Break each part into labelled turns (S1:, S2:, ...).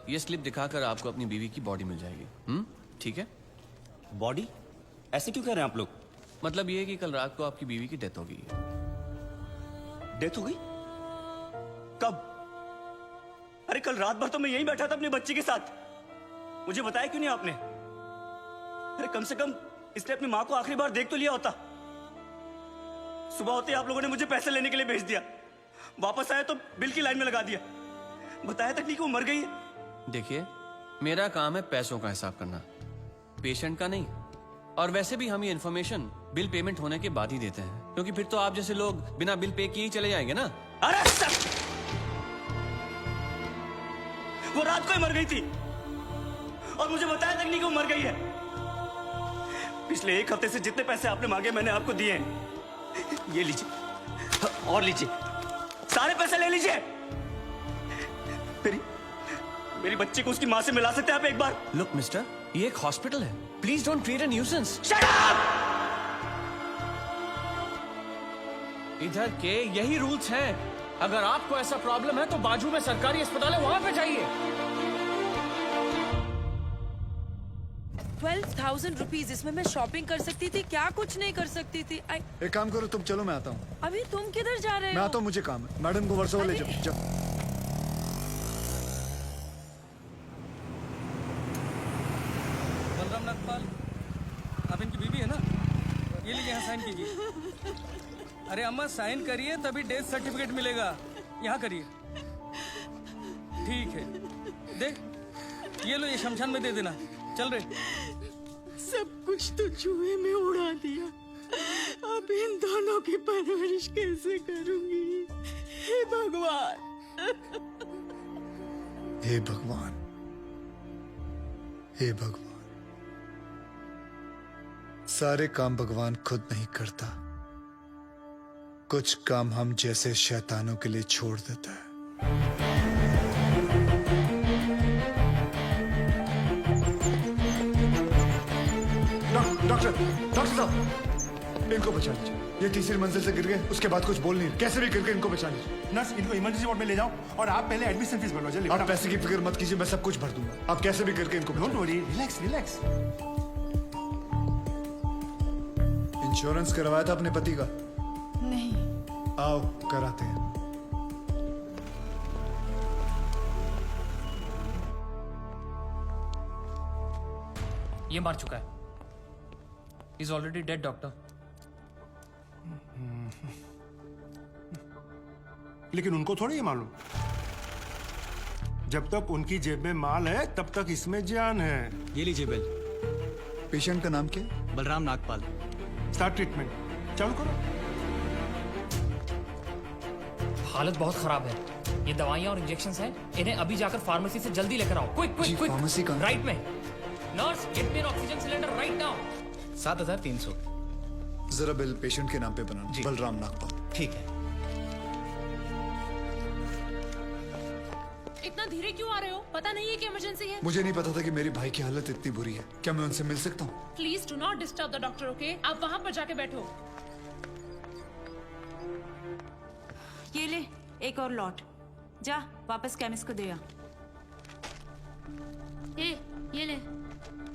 S1: ये स्लिप दिखाकर आपको अपनी बीवी की बॉडी मिल जाएगी। ठीक है?
S2: बॉडी? ऐसे क्यों कह रहे हैं आप लोग?
S1: मतलब ये है कि कल रात को आपकी बीवी की डेथ हो गई है।
S2: डेथ हो गई? कब? अरे कल रात भर तो मैं यहीं बैठा था अपनी बच्ची के साथ। मुझे बताया क्यों नहीं आपने? अरे कम से कम इसने अपनी माँ को आखिरी बार देख तो लिया होता। सुबह होते ही आप लोगों ने मुझे पैसे लेने के लिए भेज दिया। वापस आया तो बिल की लाइन में लगा दिया। बताया तक नहीं कि वो मर गई है।
S1: देखिए, मेरा काम है पैसों का हिसाब करना, पेशेंट का नहीं। और वैसे भी हम ये इन्फॉर्मेशन बिल पेमेंट होने के बाद ही देते हैं, क्योंकि फिर तो आप जैसे लोग बिना बिल पे किए ही चले जाएंगे ना।
S2: अरे सर! वो रात को ही मर गई थी और मुझे बताया तक नहीं कि वो मर गई है। पिछले एक हफ्ते से जितने पैसे आपने मांगे मैंने आपको दिए हैं। ये लीजिए और लीजिए, सारे पैसे ले लीजिए। मेरी बच्ची को उसकी माँ से मिला सकते हैं आप एक बार?
S1: लुक मिस्टर, ये एक हॉस्पिटल है, please don't create a nuisance.
S2: Shut up!
S1: इधर के यही रूल्स हैं। अगर आपको ऐसा प्रॉब्लम है तो बाजू में सरकारी अस्पताल है, वहां पे जाइए।
S3: 12,000 रुपीज, इसमें मैं शॉपिंग कर सकती थी, क्या कुछ नहीं कर सकती थी।
S4: एक काम करो तुम, चलो मैं आता हूँ।
S3: अभी तुम किधर जा रहे हो?
S4: मैं आता हूँ, मुझे काम है। मैडम को वर्सोवा ले जाओ।
S5: बलराम नागपाल, आप इनकी बीवी है ना? ये लीजिए, यहाँ साइन कीजिए। अरे अम्मा साइन करिए तभी डेथ सर्टिफिकेट मिलेगा। यहाँ करिए। ठीक है, देख ये लो, ये शमशान में दे देना। चल रहे।
S6: सब कुछ तो चूहे में उड़ा दिया। अब इन दोनों की परवरिश कैसे करूंगी? हे भगवान!
S4: हे भगवान, हे भगवान। सारे काम भगवान खुद नहीं करता, कुछ काम हम जैसे शैतानों के लिए छोड़ देता है। डॉक्टर साहब, इनको बचा लीजिए। ये तीसरी मंजिल से गिर गए, उसके बाद कुछ बोल नहीं, कैसे भी करके इनको बचा लीजिए।
S7: नर्स, इनको इमरजेंसी वार्ड में ले जाओ और आप पहले एडमिशन फीस भरवा। जल्दी।
S4: आप पैसे की फिक्र मत कीजिए, मैं सब कुछ भर दूंगा। आप कैसे भी करके इनको
S7: don't worry, relax relax.
S4: Insurance करवाया था अपने पति का?
S6: नहीं।
S4: आओ कराते हैं।
S8: ये मार चुका है। Is already dead doctor.
S7: लेकिन उनको थोड़ी ये मालूम, जब तक उनकी जेब में माल है तब तक इसमें जान है।
S9: ये लीजिए बिल।
S4: पेशेंट का नाम क्या?
S9: बलराम नागपाल।
S7: स्टार्ट ट्रीटमेंट चालू करो।
S8: हालत बहुत खराब है। ये दवाइयाँ और इंजेक्शंस हैं, इन्हें अभी जाकर फार्मेसी से जल्दी लेकर आओ। Quick quick quick.
S4: फार्मेसी कहाँ?
S8: राइट में। Nurse, get me N oxygen cylinder right now.
S9: 7,300।
S4: जरा बिल पेशेंट के नाम पे बनाना। बलराम नागपाल।
S9: ठीक है।
S3: इतना धीरे क्यों आ रहे हो? पता नहीं है कि इमरजेंसी है?
S4: मुझे नहीं पता था कि मेरी भाई की हालत इतनी बुरी है। क्या मैं उनसे मिल सकता हूँ?
S3: Please do not disturb the doctor, okay? आप वहाँ पर जाके बैठो।
S10: ये ले एक और लॉट, जा वापस केमिस्ट को दे आ।
S11: ये ले,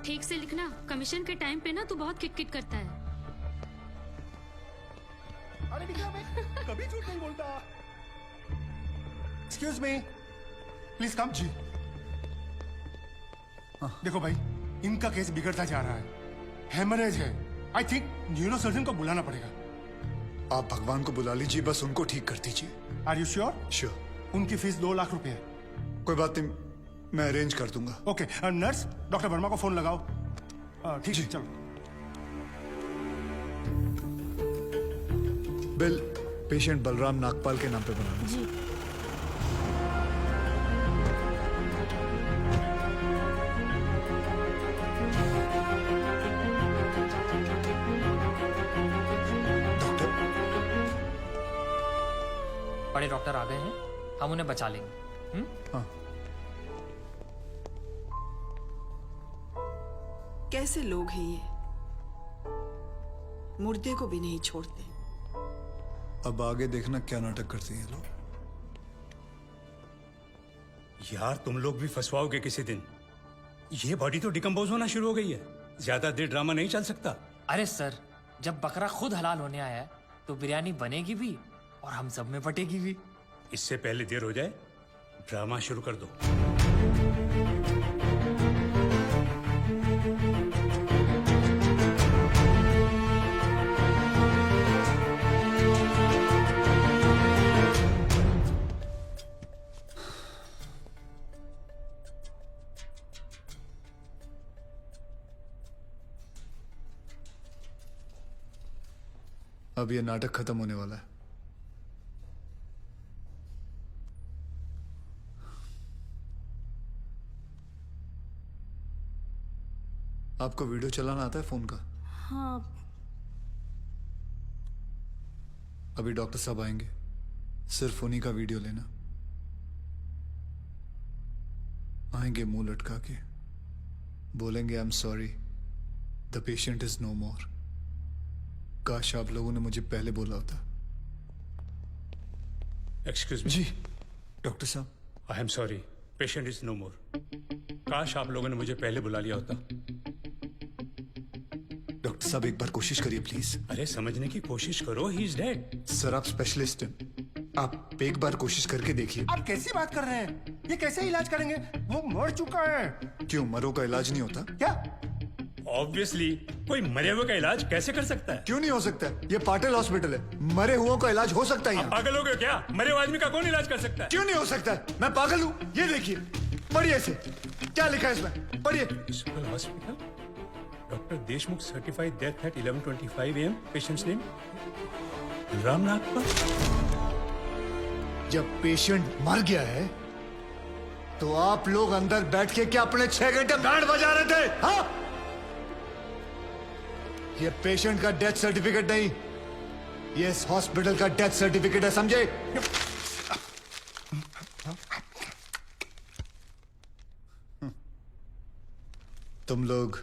S11: ठीक से लिखना। कमीशन के टाइम पे ना तू बहुत किट किट करता है।
S7: अरे निकला, मैं कभी झूठ नहीं बोलता। Excuse me, please come. जी देखो भाई, इनका केस बिगड़ता जा रहा है। हेमरेज है। आई थिंक न्यूरो सर्जन को बुलाना पड़ेगा।
S4: आप भगवान को बुला लीजिए, बस उनको ठीक कर दीजिए।
S7: Are you sure?
S4: श्योर।
S7: उनकी फीस 2 लाख रुपए है।
S4: कोई बात नहीं, मैं अरेंज कर दूंगा।
S7: ओके नर्स, डॉक्टर वर्मा को फोन लगाओ। ठीक है, चलो।
S4: बिल पेशेंट बलराम नागपाल के नाम पे बनाना।
S10: जी।
S8: बड़े डॉक्टर आ गए हैं, हम उन्हें बचा लेंगे।
S4: हाँ।
S6: कैसे लोग हैं ये, मुर्दे को भी नहीं छोड़ते।
S4: अब आगे देखना क्या नाटक करते हैं लोग।
S5: यार तुम लोग भी फंसवाओगे किसी दिन। ये बॉडी तो डिकम्पोज होना शुरू हो गई है, ज्यादा देर ड्रामा नहीं चल सकता।
S8: अरे सर, जब बकरा खुद हलाल होने आया है तो बिरयानी बनेगी भी और हम सब में बटेगी भी।
S5: इससे पहले देर हो जाए, ड्रामा शुरू कर दो।
S4: अब ये नाटक खत्म होने वाला है। आपको वीडियो चलाना आता है फोन का?
S6: हाँ।
S4: अभी डॉक्टर साहब आएंगे, सिर्फ उन्हीं का वीडियो लेना। आएंगे मुंह लटका के, बोलेंगे I am sorry, the patient is no more. काश आप लोगों ने मुझे पहले बोला होता।
S5: Excuse me.
S4: जी डॉक्टर साहब।
S5: I am sorry, patient is no more. काश आप लोगों ने मुझे पहले बुला लिया होता।
S4: डॉक्टर साहब एक बार कोशिश करिए प्लीज।
S5: अरे समझने की कोशिश करो, ही इज डेड।
S4: सर आप स्पेशलिस्ट हैं, आप एक बार कोशिश करके देखिए।
S7: आप कैसी बात कर रहे हैं? ये कैसे इलाज करेंगे? वो मर चुका है।
S4: क्यों, मरो का इलाज नहीं होता
S7: क्या?
S5: ऑब्वियसली, कोई मरे हुए का इलाज कैसे कर सकता है?
S4: क्यों नहीं हो सकता है? ये पाटिल हॉस्पिटल है, मरे हुओं का इलाज हो सकता है
S5: आप
S4: यहाँ।
S5: पागल हो गए क्या? मरे हुए आदमी का कौन इलाज कर सकता है?
S4: क्यों नहीं हो सकता है? मैं पागल हूँ? ये देखिए, पढ़िए इसे, क्या लिखा है इसमें, पढ़िए।
S5: Municipal hospital, doctor Deshmukh certified death eight 11:25 AM। Patients name Ram Nagpal.
S4: जब पेशेंट मर गया है तो आप लोग अंदर बैठ के क्या अपने 6 घंटे बैंड बजा रहे थे? हाँ, ये पेशेंट का डेथ सर्टिफिकेट नहीं, ये इस हॉस्पिटल का डेथ सर्टिफिकेट है, समझे? तुम लोग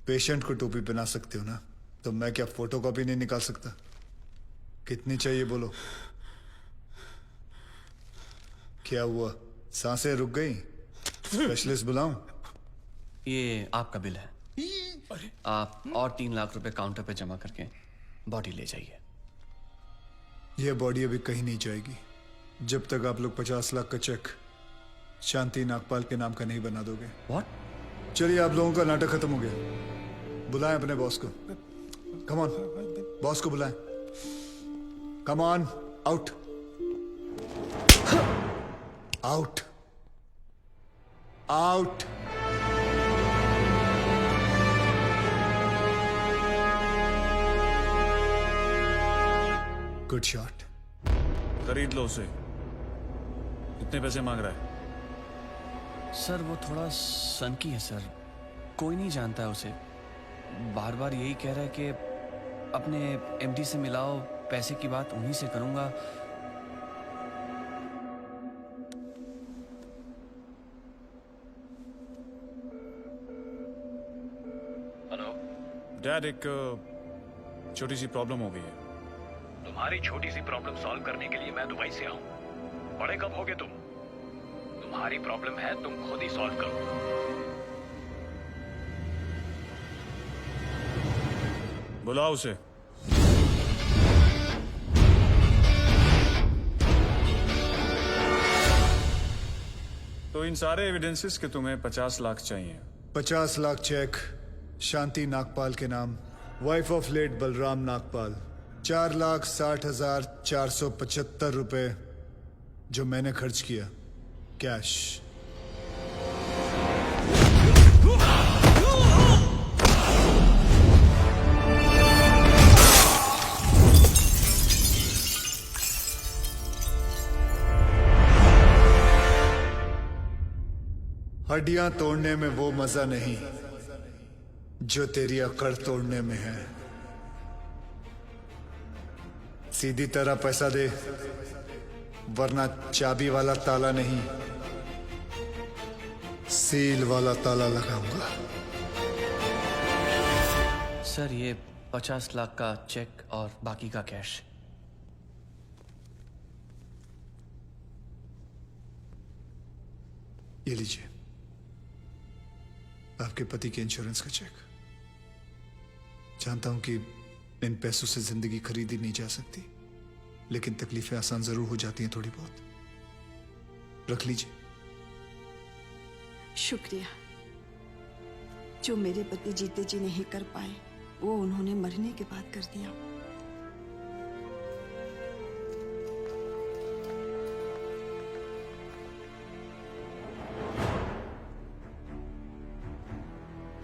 S4: पेशेंट को टोपी पहना सकते हो ना, तो मैं क्या फोटोकॉपी नहीं निकाल सकता? कितनी चाहिए बोलो? क्या हुआ, सांसें रुक गई? स्पेशलिस्ट बुलाऊं?
S1: ये आपका बिल है, आप और 3 लाख रुपए काउंटर पे जमा करके बॉडी ले जाइए।
S4: यह बॉडी अभी कहीं नहीं जाएगी जब तक आप लोग 50 लाख का चेक शांति नागपाल के नाम का नहीं बना दोगे।
S1: व्हाट?
S4: चलिए, आप लोगों का नाटक खत्म हो गया। बुलाएं अपने बॉस को। कम ऑन, बॉस को बुलाएं। Come on, out out out. Good shot.
S12: खरीद लो उसे। कितने पैसे मांग रहा है?
S1: सर वो थोड़ा सनकी है सर, कोई नहीं जानता है उसे। बार बार यही कह रहा है कि अपने एमडी से मिलाओ, पैसे की बात उन्हीं से करूंगा।
S12: हेलो डैड, एक छोटी सी प्रॉब्लम हो गई है।
S13: तुम्हारी छोटी सी प्रॉब्लम सॉल्व करने के लिए मैं दुबई से आऊं। बड़े कब होगे तुम? तुम्हारी प्रॉब्लम है, तुम खुद ही सॉल्व करो।
S12: बुलाओ उसे। तो इन सारे एविडेंसेस के तुम्हें 50 लाख चाहिए।
S4: 50 लाख चेक शांति नागपाल के नाम, wife of late Balram Nagpal. 4,60,475 रुपए जो मैंने खर्च किया, कैश। हड्डियां तोड़ने में वो मजा नहीं जो तेरी अकड़ तोड़ने में है। सीधी तरह पैसा दे, वरना चाबी वाला ताला नहीं, सील वाला ताला लगाऊंगा।
S1: सर ये 50 लाख का चेक और बाकी का कैश।
S4: ये लीजिए आपके पति के इंश्योरेंस का चेक। जानता हूं कि इन पैसों से जिंदगी खरीदी नहीं जा सकती, लेकिन तकलीफें आसान जरूर हो जाती हैं थोड़ी बहुत। रख लीजिए।
S6: शुक्रिया। जो मेरे पति जीते जी नहीं कर पाए वो उन्होंने मरने के बाद कर दिया।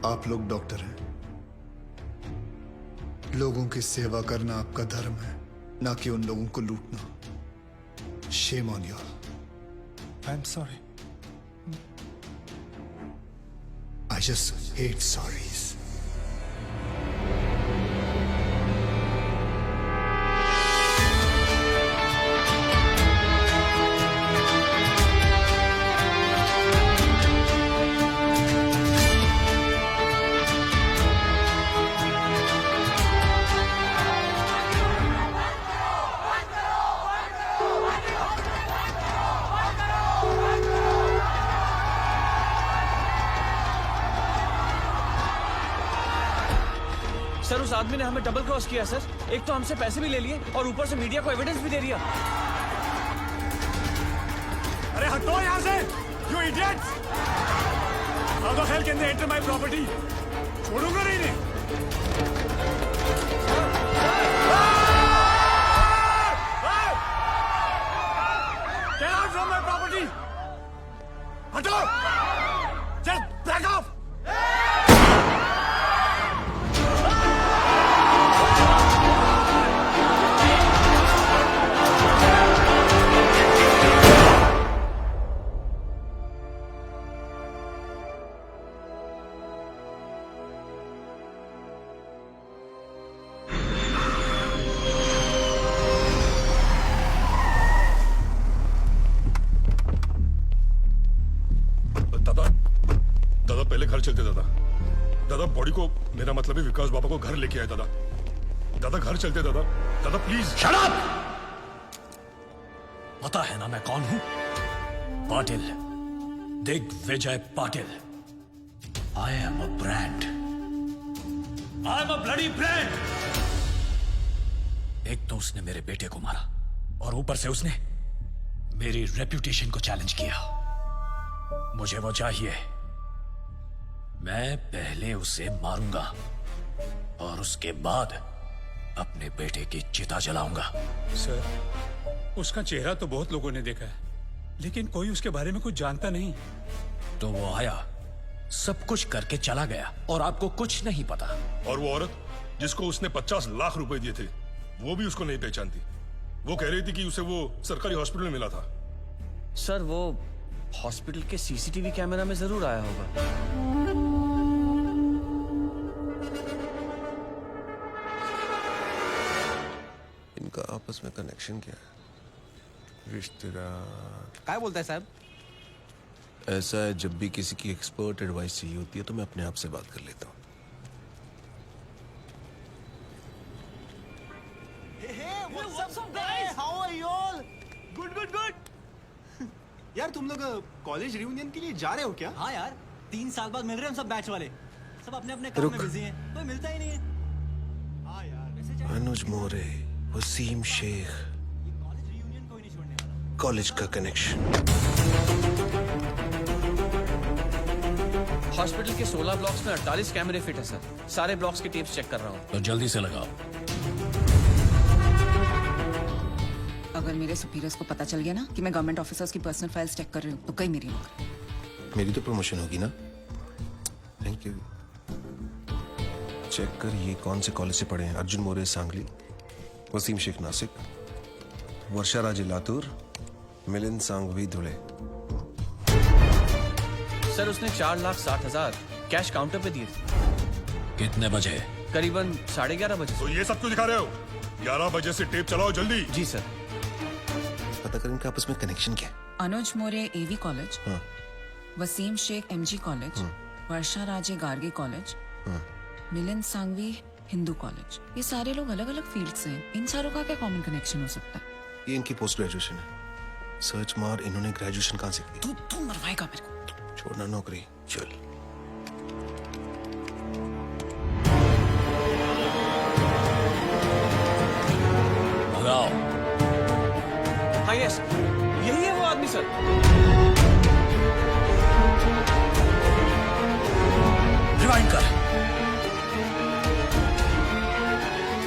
S4: आप लोग डॉक्टर हैं, लोगों की सेवा करना आपका धर्म है, ना कि उन लोगों को लूटना। Shame on you all.
S7: I am sorry.
S4: I just hate sorries.
S1: Sir उस आदमी ने हमें डबल क्रॉस किया सर। एक तो हमसे पैसे भी ले लिए और ऊपर से मीडिया को एविडेंस भी दे दिया।
S12: अरे हटो यहाँ से, you idiots! How the hell can they enter my property? छोड़ूंगा नहीं इन्हें। Get out from my property! हटो! Just back off! दादा पहले घर चलते दादा बॉडी को, मेरा मतलब है विकास बाबा को घर लेके आए दादा घर चलते दादा प्लीज।
S13: Shut up! पता है ना मैं कौन हूं? Patil, Digvijay Patil. I am a brand, I am a bloody brand. एक तो उसने मेरे बेटे को मारा और ऊपर से उसने मेरी रेप्यूटेशन को चैलेंज किया। मुझे वो चाहिए। मैं पहले उसे मारूंगा और उसके बाद अपने बेटे की चिता जलाऊंगा।
S12: सर उसका चेहरा तो बहुत लोगों ने देखा है, लेकिन कोई उसके बारे में कुछ जानता नहीं।
S13: तो वो आया, सब कुछ करके चला गया और आपको कुछ नहीं पता।
S12: और वो औरत जिसको उसने 50 लाख रुपए दिए थे, वो भी उसको नहीं पहचानती। वो कह रही थी कि उसे वो सरकारी हॉस्पिटल में मिला था।
S1: सर वो हॉस्पिटल के सीसीटीवी कैमरा में जरूर आया होगा।
S14: इनका आपस में कनेक्शन क्या है? रिश्तेदार।
S9: क्या बोलता है साहब?
S14: ऐसा है, जब भी किसी की एक्सपर्ट एडवाइस चाहिए होती है तो मैं अपने आप से बात कर लेता हूँ।
S9: यार तुम लोग कॉलेज रियूनियन के लिए जा रहे हो क्या? हाँ यार, 3 साल बाद मिल रहे हैं हम सब बैच वाले। सब अपने अपने काम में बिजी हैं, कोई मिलता ही नहीं है। हाँ यार,
S14: अनुज मोरे, वसीम शेख, कॉलेज का कनेक्शन।
S1: हॉस्पिटल के 16 ब्लॉक्स में 48 कैमरे फिट है सर। सारे ब्लॉक्स की टेप्स चेक कर रहा हूँ।
S13: तो जल्दी से लगाओ।
S15: अगर मेरे सुपीरियर्स को पता चल गया ना कि मैं गवर्नमेंट ऑफिसर्स की पर्सनल फाइल्स चेक कर रही हूँ तो कहीं मेरी नौकरी।
S14: मेरी तो प्रमोशन होगी ना। Thank you. चेक कर ये कौन से कॉलेज से पढ़े हैं। अर्जुन मोरे सांगली, वसीम शेख नासिक, वर्षा राजे लातूर, मिलिंद सांघवी धुले।
S1: सर उसने 4,60,000 कैश काउंटर पे दिए थे।
S13: कितने बजे?
S1: करीबन 11:30 बजे।
S12: तो ये सब क्यों दिखा रहे हो? 11 बजे से टेप चलाओ जल्दी।
S1: जी सर।
S14: पता कर इनका आपस में कनेक्शन क्या है।
S15: अनुज मोरे एवी कॉलेज,
S14: हाँ।
S15: वसीम शेख एमजी कॉलेज, वर्षा राजे गार्गी कॉलेज, मिलिंद सांघवी हिंदू कॉलेज। ये सारे लोग अलग अलग फील्ड से हैं। इन सारों का क्या कॉमन कनेक्शन हो सकता है?
S14: ये इनकी पोस्ट ग्रेजुएशन है। सर्च मार, इन्होंने ग्रेजुएशन कहाँ से की?
S15: तू मरवाएगा मेरे को।
S14: छोड़ना नौकरी, चल।
S13: भगाओ।
S1: हाँ यस, यही है वो आदमी सर।
S13: रिवाइंड कर।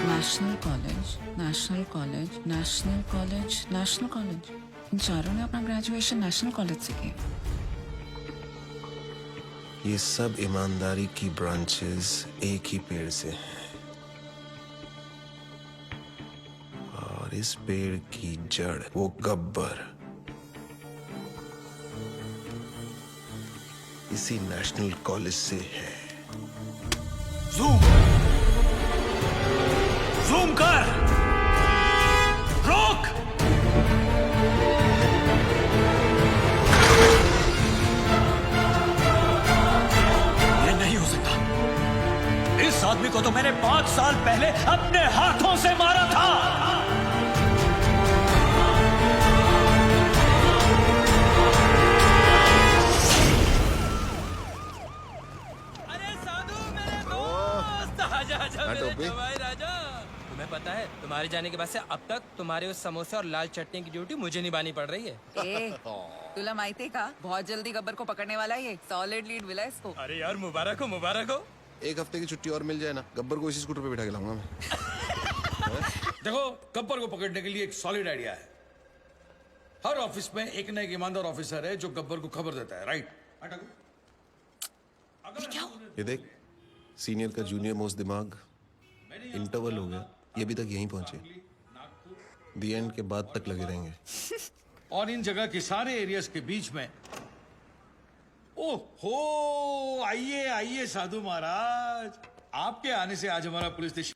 S15: National college, national college, national college, national college. इन चारों ने अपना ग्रेजुएशन नेशनल कॉलेज से किया।
S14: ये सब ईमानदारी की ब्रांचेस एक ही पेड़ से हैं। और इस पेड़ की जड़ वो गब्बर इसी नेशनल कॉलेज से है।
S13: जूम जूम कर। रोक। ये नहीं हो सकता। इस आदमी को तो मैंने 5 साल पहले अपने हाथों से मारा था।
S5: भाई राजा, तुम्हें पता है तुम्हारे जाने के बाद से अब तक तुम्हारे उस समोसे और लाल चटनी की ड्यूटी मुझे निभानी पड़ रही है।
S15: तुला माहिती का बहुत जल्दी गब्बर को पकड़ने वाला है ये। सॉलिड लीड मिला इसको।
S5: अरे यार मुबारक हो, मुबारक हो।
S14: 1 हफ्ते की छुट्टी और मिल जाए ना, गब्बर को इसी स्कूटर पे बिठा के लाऊंगा मैं।
S13: देखो, गब्बर को पकड़ने के लिए एक सॉलिड आइडिया है। हर ऑफिस में एक ना एक ईमानदार ऑफिसर है जो गब्बर को खबर देता है, राइट?
S14: ये देख, सीनियर का जूनियर मोस्ट दिमाग इंटरवल हो गया, ये अभी तक यहीं पहुंचे। दी एंड के बाद तक लगे रहेंगे।
S13: और इन जगह के सारे एरियाज के बीच में ओहो, आइए आइए साधु महाराज, आपके आने से आज हमारा पुलिस स्टेशन